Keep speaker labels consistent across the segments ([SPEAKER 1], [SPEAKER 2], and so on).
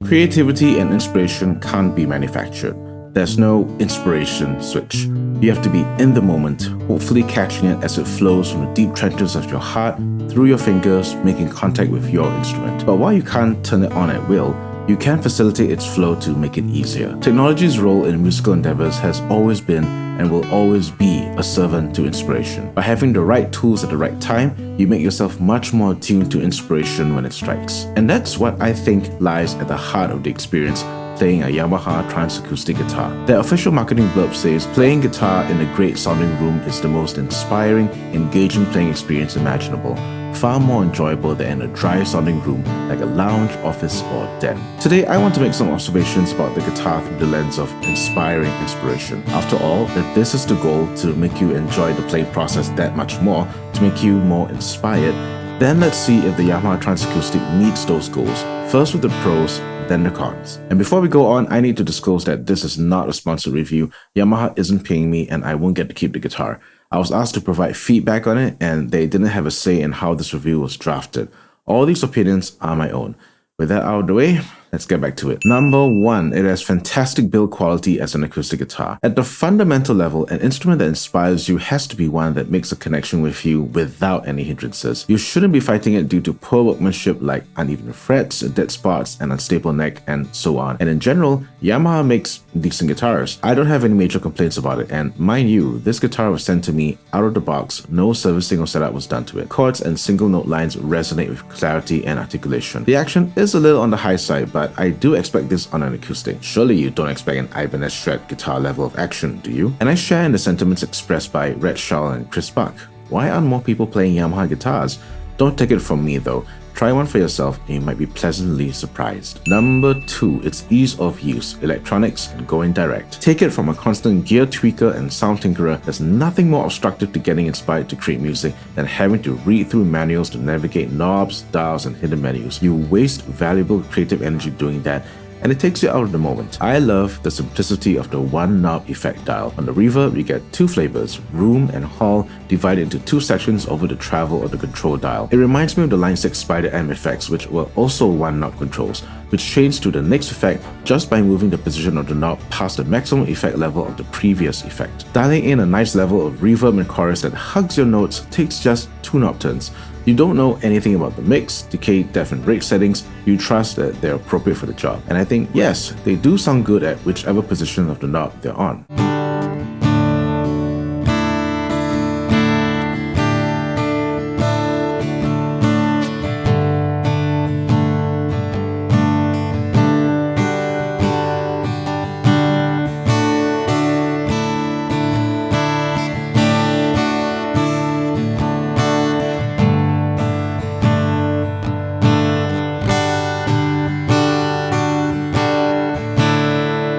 [SPEAKER 1] Creativity and inspiration can't be manufactured. There's no inspiration switch. You have to be in the moment, hopefully catching it as it flows from the deep trenches of your heart through your fingers, making contact with your instrument. But while you can't turn it on at will, you can facilitate its flow to make it easier. Technology's role in musical endeavors has always been and will always be a servant to inspiration. By having the right tools at the right time, you make yourself much more attuned to inspiration when it strikes. And that's what I think lies at the heart of the experience playing a Yamaha TransAcoustic guitar. Their official marketing blurb says, playing guitar in a great sounding room is the most inspiring, engaging playing experience imaginable. Far more enjoyable than in a dry sounding room like a lounge, office, or den. Today, I want to make some observations about the guitar through the lens of inspiring inspiration. After all, if this is the goal, to make you enjoy the playing process that much more, to make you more inspired, then let's see if the Yamaha TransAcoustic meets those goals. First with the pros, then the cons. And before we go on, I need to disclose that this is not a sponsored review. Yamaha isn't paying me and I won't get to keep the guitar. I was asked to provide feedback on it and they didn't have a say in how this review was drafted. All these opinions are my own. With that out of the way, let's get back to it. Number 1, it has fantastic build quality as an acoustic guitar. At the fundamental level, an instrument that inspires you has to be one that makes a connection with you without any hindrances. You shouldn't be fighting it due to poor workmanship like uneven frets, dead spots, an unstable neck, and so on. And in general, Yamaha makes decent guitars. I don't have any major complaints about it, and mind you, this guitar was sent to me out of the box, no servicing or setup was done to it. Chords and single note lines resonate with clarity and articulation. The action is a little on the high side, but I do expect this on an acoustic. Surely you don't expect an Ibanez Shred guitar level of action, do you? And I share in the sentiments expressed by Red Shawl and Chris Buck. Why aren't more people playing Yamaha guitars? Don't take it from me though. Try one for yourself and you might be pleasantly surprised. Number 2, its ease of use, electronics, and going direct. Take it from a constant gear tweaker and sound tinkerer, there's nothing more obstructive to getting inspired to create music than having to read through manuals to navigate knobs, dials, and hidden menus. You waste valuable creative energy doing that, and it takes you out of the moment. I love the simplicity of the one knob effect dial. On the Reverb, you get 2 flavors, room and hall, divided into 2 sections over the travel or the control dial. It reminds me of the Line 6 Spider M effects, which were also one knob controls, which changed to the next effect just by moving the position of the knob past the maximum effect level of the previous effect. Dialing in a nice level of reverb and chorus that hugs your notes takes just 2 knob turns. You don't know anything about the mix, decay, depth, and rate settings. You trust that they're appropriate for the job. And I think, yes, they do sound good at whichever position of the knob they're on.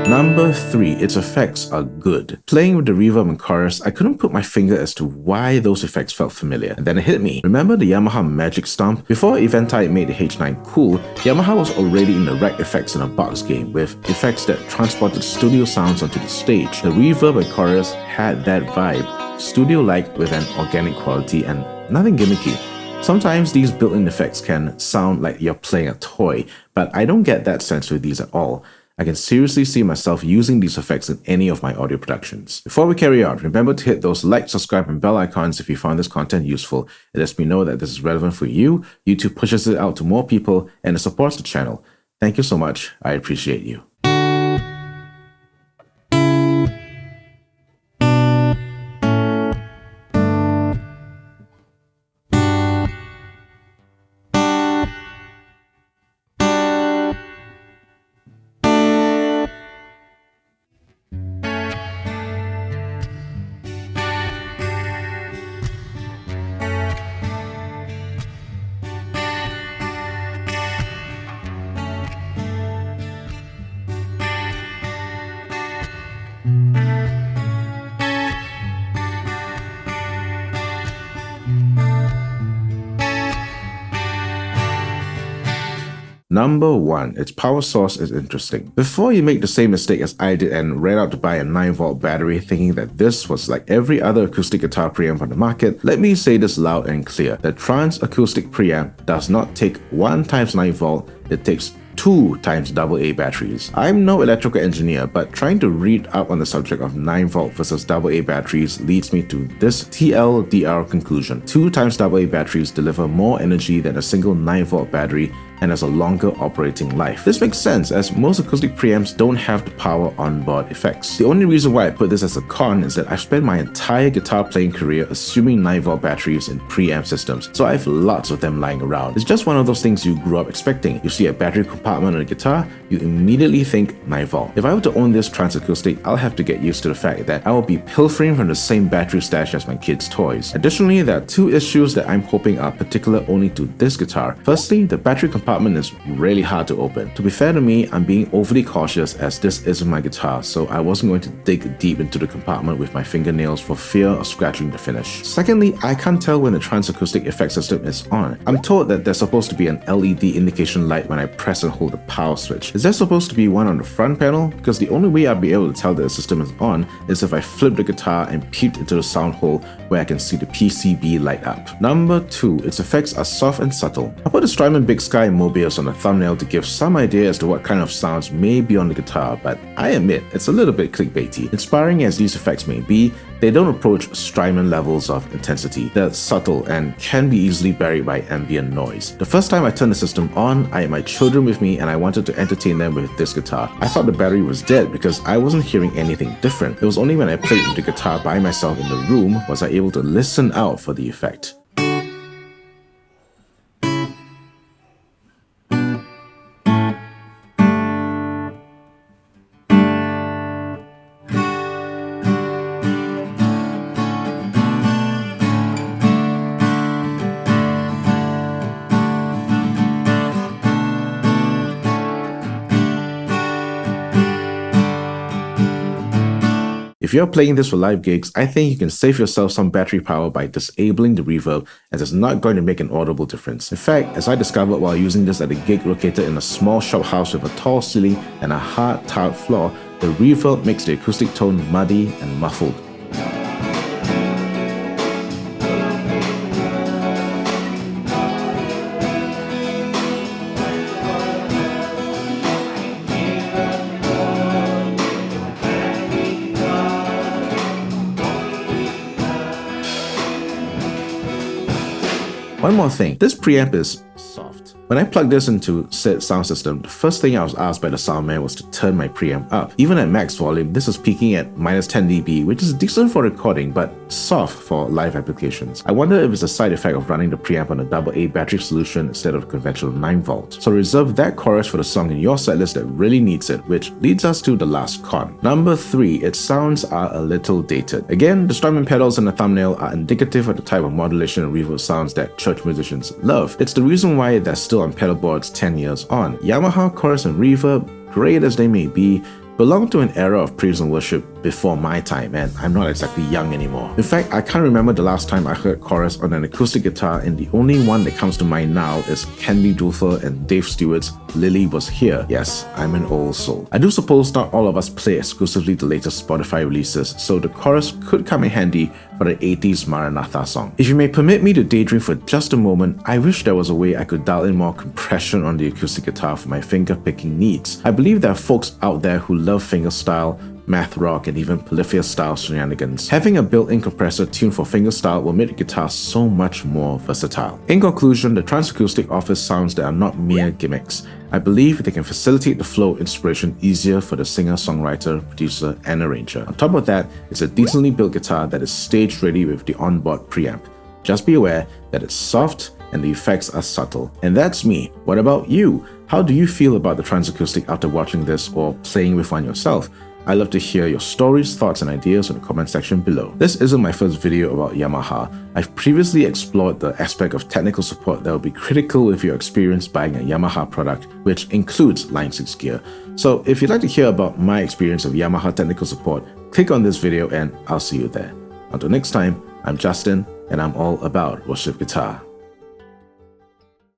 [SPEAKER 1] Number 3, its effects are good. Playing with the reverb and chorus, I couldn't put my finger as to why those effects felt familiar. And then it hit me. Remember the Yamaha Magic Stomp? Before Eventide made the H9 cool, Yamaha was already in the rack effects in a box game with effects that transported studio sounds onto the stage. The reverb and chorus had that vibe, studio-like with an organic quality and nothing gimmicky. Sometimes these built-in effects can sound like you're playing a toy, but I don't get that sense with these at all. I can seriously see myself using these effects in any of my audio productions. Before we carry on, remember to hit those like, subscribe, and bell icons if you found this content useful. It lets me know that this is relevant for you, YouTube pushes it out to more people, and it supports the channel. Thank you so much. I appreciate you. Number 1, its power source is interesting. Before you make the same mistake as I did and ran out to buy a 9-volt battery thinking that this was like every other acoustic guitar preamp on the market, let me say this loud and clear. The TransAcoustic preamp does not take 1 × 9 volt, it takes 2 times AA batteries. I'm no electrical engineer, but trying to read up on the subject of 9V versus AA batteries leads me to this TLDR conclusion. 2 times AA batteries deliver more energy than a single 9V battery and has a longer operating life. This makes sense as most acoustic preamps don't have the power onboard effects. The only reason why I put this as a con is that I've spent my entire guitar playing career assuming 9V batteries in preamp systems, so I have lots of them lying around. It's just one of those things you grew up expecting. You see a battery compartment on a guitar, you immediately think 9V. If I were to own this TransAcoustic, I'll have to get used to the fact that I will be pilfering from the same battery stash as my kids' toys. Additionally, there are 2 issues that I'm hoping are particular only to this guitar. Firstly, the battery compartment is really hard to open. To be fair to me, I'm being overly cautious as this isn't my guitar, so I wasn't going to dig deep into the compartment with my fingernails for fear of scratching the finish. Secondly, I can't tell when the TransAcoustic effect system is on. I'm told that there's supposed to be an LED indication light when I press and hold the power switch. Is there supposed to be one on the front panel? Because the only way I'll be able to tell that the system is on is if I flip the guitar and peep into the sound hole where I can see the PCB light up. Number 2, its effects are soft and subtle. I put the Strymon Big Sky Mobius on the thumbnail to give some idea as to what kind of sounds may be on the guitar, but I admit it's a little bit clickbaity. Inspiring as these effects may be, they don't approach Strymon levels of intensity. They're subtle and can be easily buried by ambient noise. The first time I turned the system on, I had my children with me and I wanted to entertain them with this guitar. I thought the battery was dead because I wasn't hearing anything different. It was only when I played with the guitar by myself in the room was I able to listen out for the effect. If you're playing this for live gigs, I think you can save yourself some battery power by disabling the reverb, as it's not going to make an audible difference. In fact, as I discovered while using this at a gig located in a small shop house with a tall ceiling and a hard tiled floor, the reverb makes the acoustic tone muddy and muffled. One more thing, this preamp is soft. When I plugged this into said sound system, the first thing I was asked by the soundman was to turn my preamp up. Even at max volume, this was peaking at -10 dB, which is decent for recording, but soft for live applications. I wonder if it's a side effect of running the preamp on a AA battery solution instead of conventional 9V. So reserve that chorus for the song in your setlist that really needs it, which leads us to the last con. Number 3, its sounds are a little dated. Again, the Strymon pedals in the thumbnail are indicative of the type of modulation and reverb sounds that church musicians love. It's the reason why they're still on pedal boards 10 years on. Yamaha chorus and reverb, great as they may be, belong to an era of praise and worship before my time, and I'm not exactly young anymore. In fact, I can't remember the last time I heard chorus on an acoustic guitar, and the only one that comes to mind now is Candy Dulfer and Dave Stewart's Lily Was Here. Yes, I'm an old soul. I do suppose not all of us play exclusively the latest Spotify releases, so the chorus could come in handy for the 80s Maranatha song. If you may permit me to daydream for just a moment, I wish there was a way I could dial in more compression on the acoustic guitar for my finger-picking needs. I believe there are folks out there who love fingerstyle, math rock, and even Polyphia style shenanigans. Having a built-in compressor tuned for fingerstyle will make the guitar so much more versatile. In conclusion, the TransAcoustic offers sounds that are not mere gimmicks. I believe they can facilitate the flow of inspiration easier for the singer, songwriter, producer, and arranger. On top of that, it's a decently built guitar that is stage ready with the onboard preamp. Just be aware that it's soft and the effects are subtle. And that's me. What about you? How do you feel about the TransAcoustic after watching this or playing with one yourself? I'd love to hear your stories, thoughts, and ideas in the comment section below. This isn't my first video about Yamaha. I've previously explored the aspect of technical support that will be critical if you're experienced buying a Yamaha product, which includes Line 6 gear. So if you'd like to hear about my experience of Yamaha technical support, click on this video and I'll see you there. Until next time, I'm Justin, and I'm all about worship guitar.